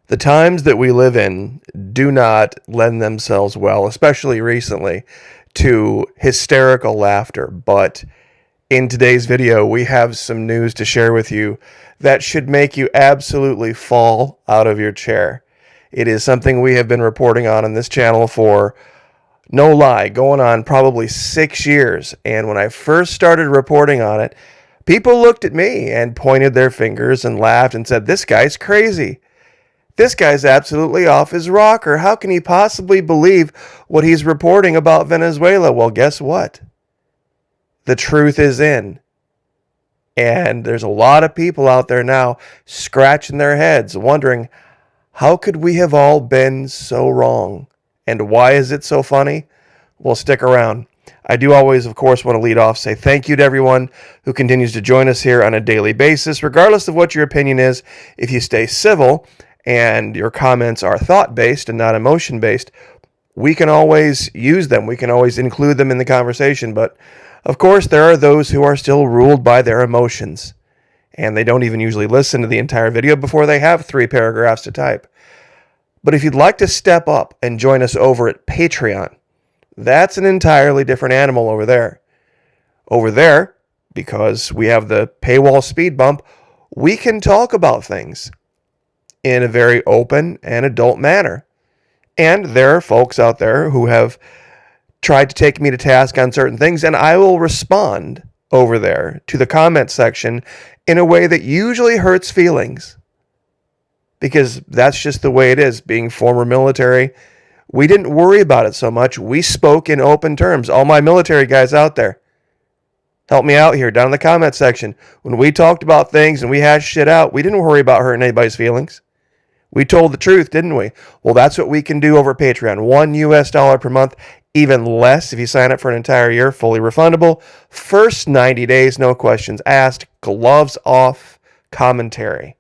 The times that we live in do not lend themselves well, especially recently, to hysterical laughter. But in today's video, we have some news to share with you that should make you absolutely fall out of your chair. It is something we have been reporting on this channel for, no lie, going on probably 6 years. And when I first started reporting on it, people looked at me and pointed their fingers and laughed and said, "This guy's crazy. This guy's absolutely off his rocker. How can he possibly believe what he's reporting about Venezuela?" Well, guess what? The truth is in. And there's a lot of people out there now scratching their heads, wondering, how could we have all been so wrong? And why is it so funny? Well, stick around. I do always, of course, want to lead off, say thank you to everyone who continues to join us here on a daily basis, regardless of what your opinion is. If you stay civil and your comments are thought-based and not emotion-based, we can always use them. We can always include them in the conversation. But, of course, there are those who are still ruled by their emotions, and they don't even usually listen to the entire video before they have 3 paragraphs to type. But if you'd like to step up and join us over at Patreon, that's an entirely different animal over there. Over there, because we have the paywall speed bump, we can talk about things in a very open and adult manner. And there are folks out there who have tried to take me to task on certain things, and I will respond over there to the comment section in a way that usually hurts feelings. Because that's just the way it is. Being former military, we didn't worry about it so much. We spoke in open terms. All my military guys out there, help me out here down in the comment section. When we talked about things and we hashed shit out, we didn't worry about hurting anybody's feelings. We told the truth, didn't we? Well, that's what we can do over Patreon. $1 per month, even less if you sign up for an entire year, fully refundable. First 90 days, no questions asked, gloves off commentary.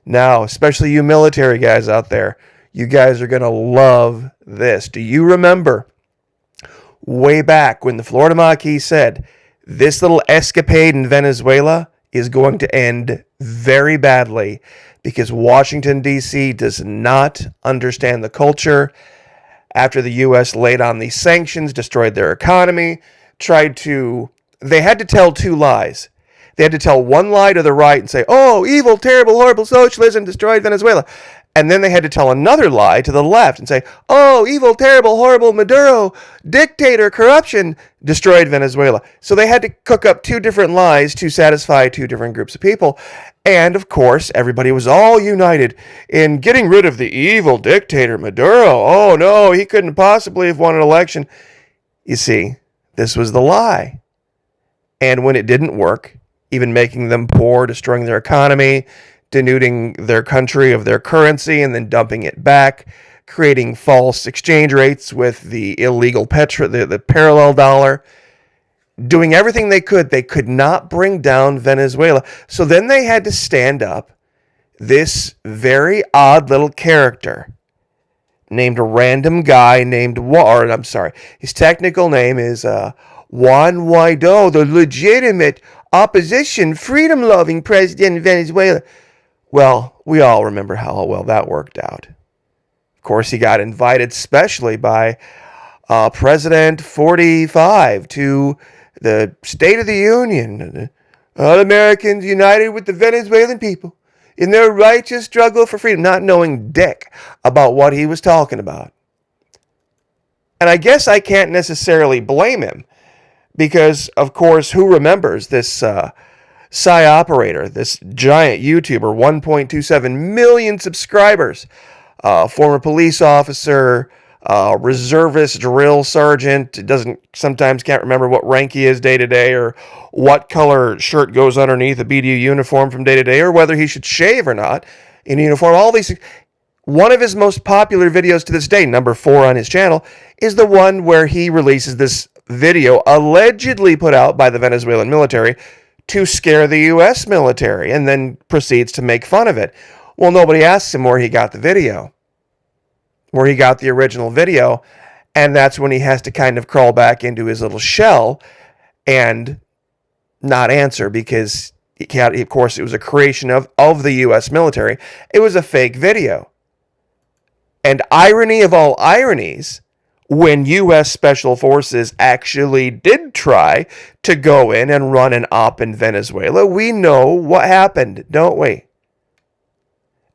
Now, especially you military guys out there, you guys are going to love this. Do you remember way back when the Florida Maquis said this little escapade in Venezuela is going to end very badly because Washington, D.C. does not understand the culture? After the U.S. laid on these sanctions, destroyed their economy, they had to tell 2 lies. They had to tell one lie to the right and say, "Oh, evil, terrible, horrible socialism destroyed Venezuela." And then they had to tell another lie to the left and say, "Oh, evil, terrible, horrible, Maduro, dictator, corruption destroyed Venezuela." So they had to cook up 2 different lies to satisfy 2 different groups of people. And, of course, everybody was all united in getting rid of the evil dictator, Maduro. Oh, no, he couldn't possibly have won an election. You see, this was the lie. And when it didn't work, even making them poor, destroying their economy, denuding their country of their currency and then dumping it back, creating false exchange rates with the illegal the parallel dollar, doing everything they could not bring down Venezuela. So then they had to stand up this very odd little character named a random guy named his technical name is Juan Guaido, the legitimate opposition, freedom-loving president of Venezuela. Well, we all remember how well that worked out. Of course, he got invited specially by President 45 to the State of the Union. All Americans united with the Venezuelan people in their righteous struggle for freedom, not knowing dick about what he was talking about. And I guess I can't necessarily blame him because, of course, who remembers this Psy operator, this giant YouTuber, 1.27 million subscribers, former police officer, reservist drill sergeant, can't remember what rank he is day to day or what color shirt goes underneath a BDU uniform from day to day or whether he should shave or not in uniform. All these things. One of his most popular videos to this day, number 4 on his channel, is the one where he releases this video allegedly put out by the Venezuelan military to scare the U.S. military and then proceeds to make fun of it. Well, nobody asks him where he got the video, where he got the original video, and that's when he has to kind of crawl back into his little shell and not answer because, of course, it was a creation of the U.S. military. It was a fake video. And irony of all ironies, when U.S. Special Forces actually did try to go in and run an op in Venezuela, we know what happened, don't we?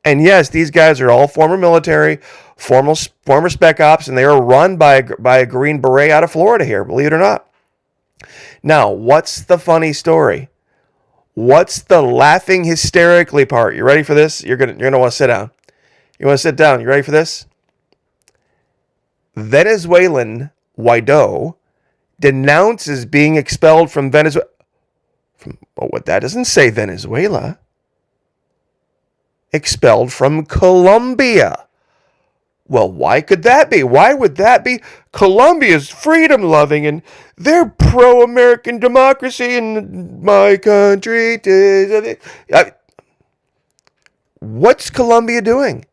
And yes, these guys are all former military, former spec ops, and they are run by a Green Beret out of Florida here, believe it or not. Now, what's the funny story? What's the laughing hysterically part? You ready for this? You're gonna want to sit down. You want to sit down? You ready for this? Venezuelan Guaido denounces being expelled from Venezuela. What that doesn't say Venezuela. Expelled from Colombia. Well, why could that be? Why would that be? Colombia's freedom loving and they're pro-American democracy and my country. What's Colombia doing?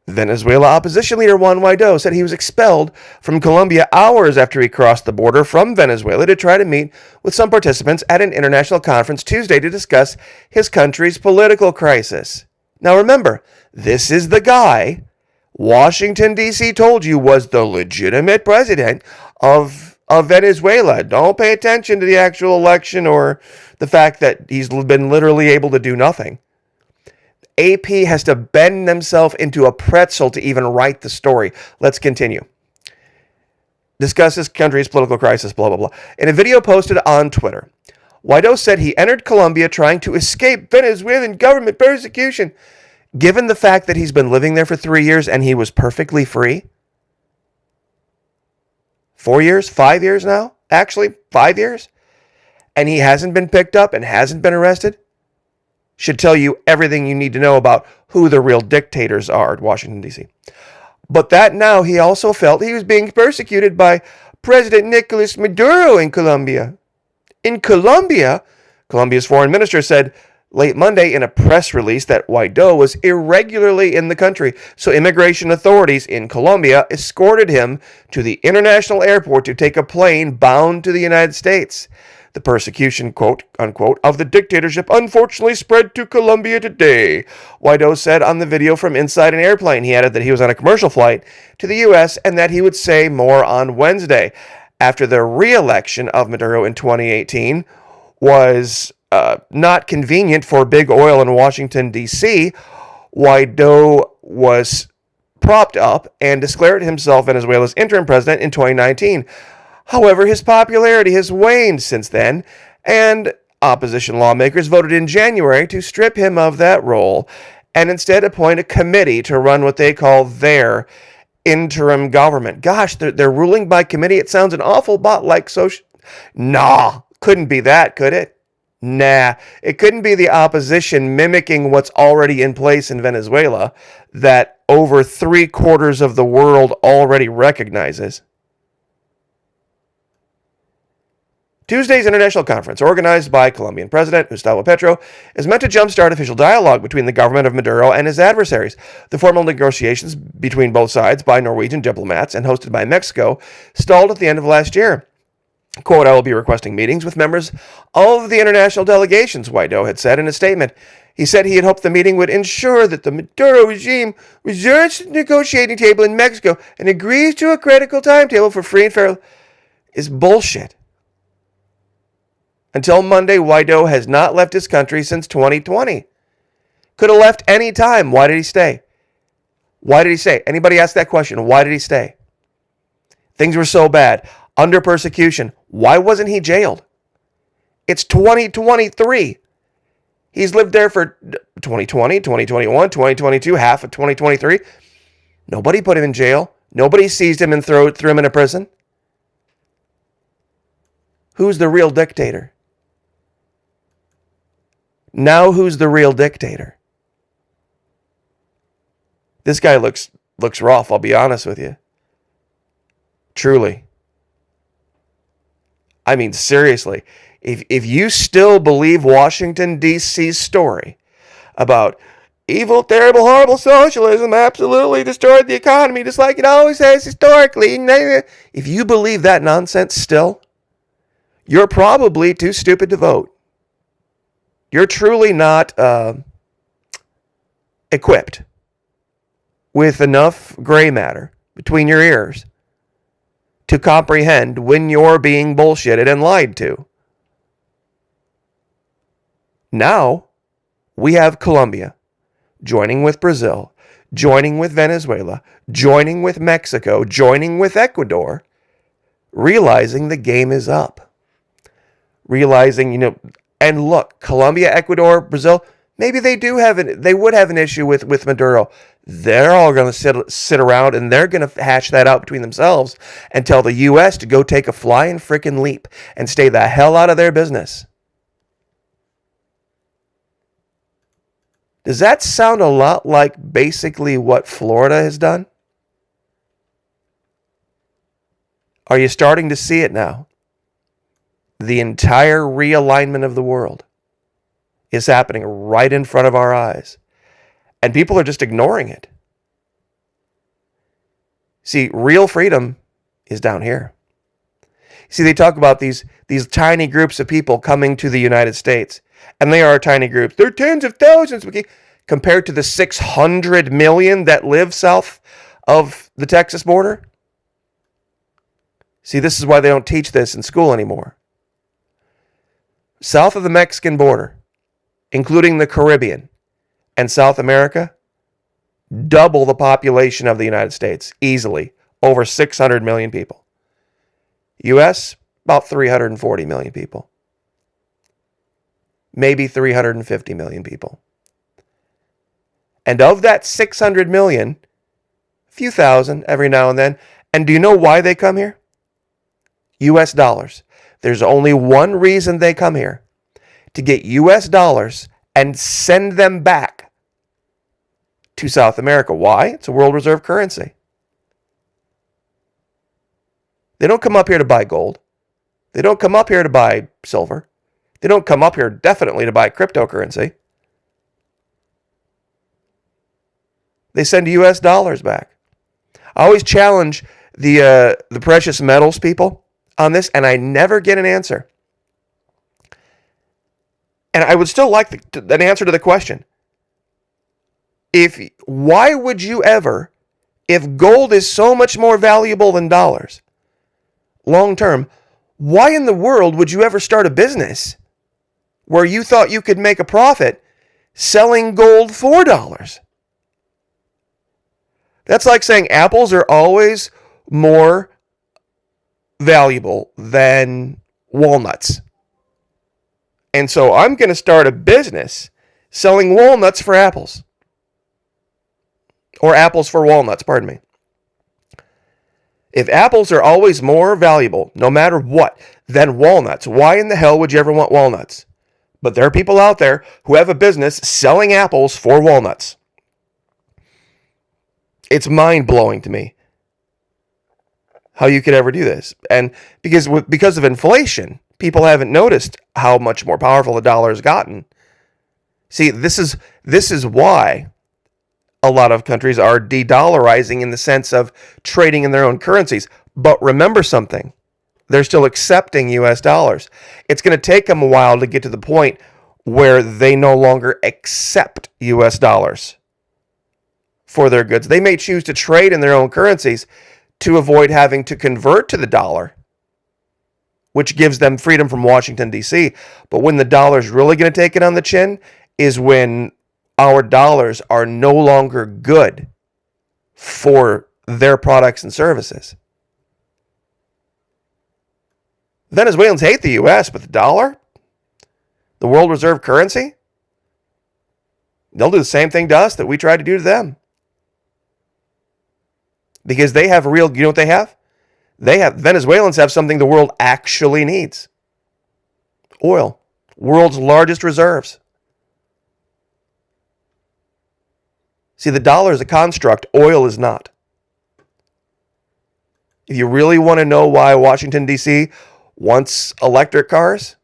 Venezuela opposition leader Juan Guaido said he was expelled from Colombia hours after he crossed the border from Venezuela to try to meet with some participants at an international conference Tuesday to discuss his country's political crisis. Now remember, this is the guy Washington, D.C. told you was the legitimate president of Venezuela. Don't pay attention to the actual election or the fact that he's been literally able to do nothing. AP has to bend themselves into a pretzel to even write the story. Let's continue. Discuss his country's political crisis, blah, blah, blah. In a video posted on Twitter, Guaido said he entered Colombia trying to escape Venezuelan government persecution. Given the fact that he's been living there for 3 years and he was perfectly free. 4 years? 5 years now? Actually, 5 years? And he hasn't been picked up and hasn't been arrested? Should tell you everything you need to know about who the real dictators are at Washington, D.C. But that now he also felt he was being persecuted by President Nicolas Maduro in Colombia. In Colombia, Colombia's foreign minister said late Monday in a press release that Guaido was irregularly in the country, so immigration authorities in Colombia escorted him to the international airport to take a plane bound to the United States. The persecution, quote, unquote, of the dictatorship unfortunately spread to Colombia today, Guaido said on the video from inside an airplane. He added that he was on a commercial flight to the U.S. and that he would say more on Wednesday. After the re-election of Maduro in 2018 was not convenient for big oil in Washington, D.C., Guaido was propped up and declared himself Venezuela's interim president in 2019. However, his popularity has waned since then, and opposition lawmakers voted in January to strip him of that role and instead appoint a committee to run what they call their interim government. Gosh, they're ruling by committee. It sounds an awful lot like social. Nah, couldn't be that, could it? Nah, it couldn't be the opposition mimicking what's already in place in Venezuela that over 3/4 of the world already recognizes. Tuesday's international conference, organized by Colombian President Gustavo Petro, is meant to jumpstart official dialogue between the government of Maduro and his adversaries. The formal negotiations between both sides by Norwegian diplomats and hosted by Mexico stalled at the end of last year. Quote, I will be requesting meetings with members of the international delegations, Guaido had said in a statement. He said he had hoped the meeting would ensure that the Maduro regime returns to the negotiating table in Mexico and agrees to a critical timetable for free and fair. Is bullshit. Until Monday, Guaido has not left his country since 2020. Could have left any time. Why did he stay? Why did he stay? Anybody ask that question? Why did he stay? Things were so bad. Under persecution. Why wasn't he jailed? It's 2023. He's lived there for 2020, 2021, 2022, half of 2023. Nobody put him in jail. Nobody seized him and threw him in a prison. Who's the real dictator? Now who's the real dictator? This guy looks rough, I'll be honest with you. Truly. I mean, seriously. If you still believe Washington, D.C.'s story about evil, terrible, horrible socialism absolutely destroyed the economy just like it always has historically, if you believe that nonsense still, you're probably too stupid to vote. You're truly not equipped with enough gray matter between your ears to comprehend when you're being bullshitted and lied to. Now, we have Colombia joining with Brazil, joining with Venezuela, joining with Mexico, joining with Ecuador, realizing the game is up. Realizing, and look, Colombia, Ecuador, Brazil, maybe they would have an issue with Maduro. They're all going to sit around and they're going to hash that out between themselves and tell the U.S. to go take a flying freaking leap and stay the hell out of their business. Does that sound a lot like basically what Florida has done? Are you starting to see it now? The entire realignment of the world is happening right in front of our eyes. And people are just ignoring it. See, real freedom is down here. See, they talk about these tiny groups of people coming to the United States. And they are tiny groups. They're tens of thousands compared to the 600 million that live south of the Texas border. See, this is why they don't teach this in school anymore. South of the Mexican border, including the Caribbean and South America, double the population of the United States, easily, over 600 million people. U.S., about 340 million people. Maybe 350 million people. And of that 600 million, a few thousand every now and then. And do you know why they come here? U.S. dollars. There's only one reason they come here. To get U.S. dollars and send them back to South America. Why? It's a world reserve currency. They don't come up here to buy gold. They don't come up here to buy silver. They don't come up here definitely to buy cryptocurrency. They send U.S. dollars back. I always challenge the precious metals people on this, and I never get an answer. And I would still like an answer to the question. Why would you ever, if gold is so much more valuable than dollars, long term, why in the world would you ever start a business where you thought you could make a profit selling gold for dollars? That's like saying apples are always more valuable than walnuts. And so I'm going to start a business selling walnuts for apples. Or apples for walnuts, pardon me. If apples are always more valuable, no matter what, than walnuts, why in the hell would you ever want walnuts? But there are people out there who have a business selling apples for walnuts. It's mind-blowing to me how you could ever do this. And because of inflation, people haven't noticed how much more powerful the dollar has gotten. See, this is why a lot of countries are de-dollarizing in the sense of trading in their own currencies. But remember something. They're still accepting U.S. dollars. It's going to take them a while to get to the point where they no longer accept U.S. dollars for their goods. They may choose to trade in their own currencies to avoid having to convert to the dollar, which gives them freedom from Washington, D.C. But when the dollar's really going to take it on the chin is when our dollars are no longer good for their products and services. Venezuelans hate the U.S., but the dollar, the world reserve currency, they'll do the same thing to us that we tried to do to them. Because they have you know what they have? Venezuelans have something the world actually needs. Oil. World's largest reserves. See, the dollar is a construct. Oil is not. If you really want to know why Washington, D.C. wants electric cars,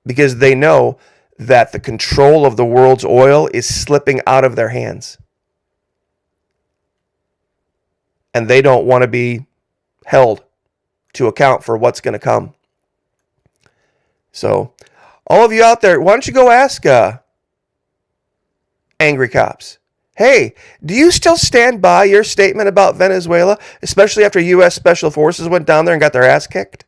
because they know that the control of the world's oil is slipping out of their hands. And they don't want to be held to account for what's going to come. So, all of you out there, why don't you go ask angry cops? Hey, do you still stand by your statement about Venezuela, especially after U.S. Special Forces went down there and got their ass kicked?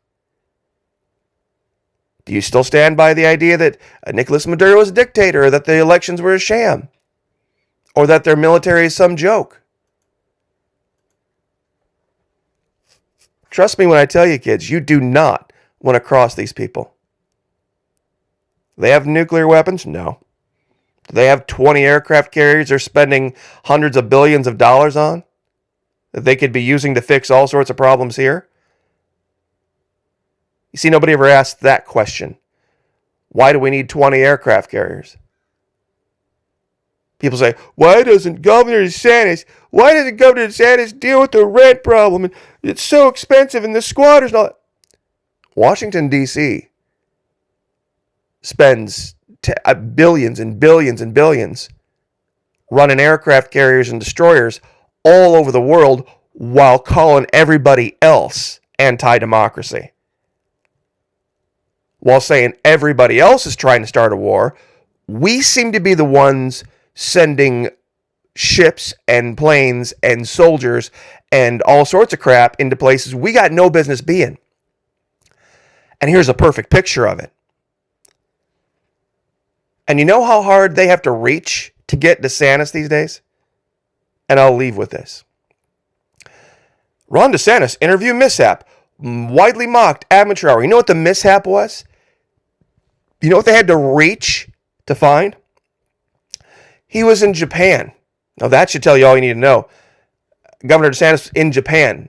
Do you still stand by the idea that Nicolas Maduro is a dictator, or that the elections were a sham, or that their military is some joke? Trust me when I tell you, kids, you do not want to cross these people. They have nuclear weapons? No. Do they have 20 aircraft carriers they're spending hundreds of billions of dollars on that they could be using to fix all sorts of problems here? You see, nobody ever asked that question. Why do we need 20 aircraft carriers? People say, why doesn't Governor DeSantis deal with the rent problem? And it's so expensive and the squatters and all that. Washington, D.C. spends billions and billions and billions running aircraft carriers and destroyers all over the world while calling everybody else anti-democracy. While saying everybody else is trying to start a war, we seem to be the ones sending ships and planes and soldiers and all sorts of crap into places we got no business being. And here's a perfect picture of it. And you know how hard they have to reach to get DeSantis these days? And I'll leave with this. Ron DeSantis interview mishap, widely mocked amateur hour. You know what the mishap was? You know what they had to reach to find? He was in Japan. Now that should tell you all you need to know. Governor DeSantis in Japan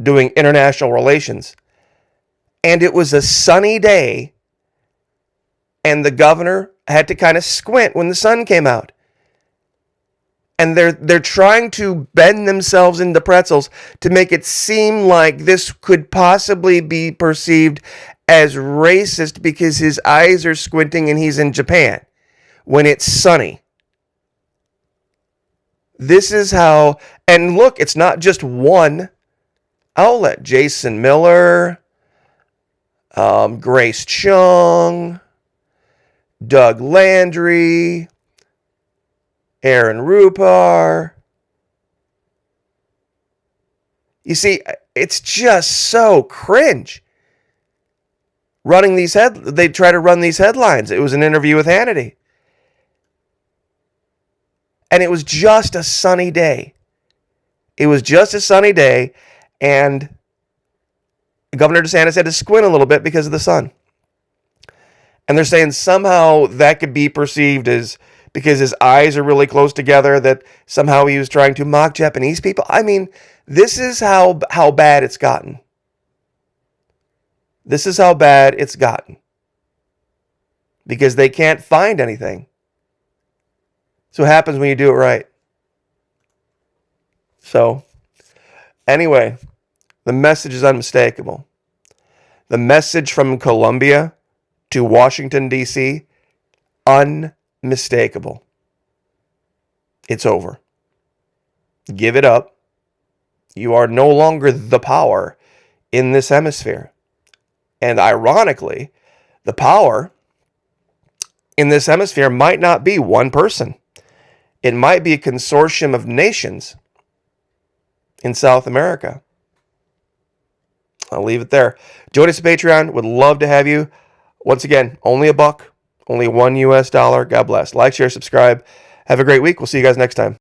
doing international relations. And it was a sunny day, and the governor had to kind of squint when the sun came out. And they're trying to bend themselves into pretzels to make it seem like this could possibly be perceived as racist because his eyes are squinting and he's in Japan when it's sunny. This is how, and look, it's not just one outlet. Jason Miller, Grace Chung, Doug Landry, Aaron Rupar. You see, it's just so cringe. They try to run these headlines. It was an interview with Hannity. And it was just a sunny day. It was just a sunny day, and Governor DeSantis had to squint a little bit because of the sun. And they're saying somehow that could be perceived as, because his eyes are really close together, that somehow he was trying to mock Japanese people. I mean, this is how bad it's gotten. This is how bad it's gotten. Because they can't find anything. So what happens when you do it right. So, anyway, the message is unmistakable. The message from Colombia to Washington, D.C., unmistakable. It's over. Give it up. You are no longer the power in this hemisphere. And ironically, the power in this hemisphere might not be one person. It might be a consortium of nations in South America. I'll leave it there. Join us at Patreon. Would love to have you. Once again, only $1, only $1 US. God bless. Like, share, subscribe. Have a great week. We'll see you guys next time.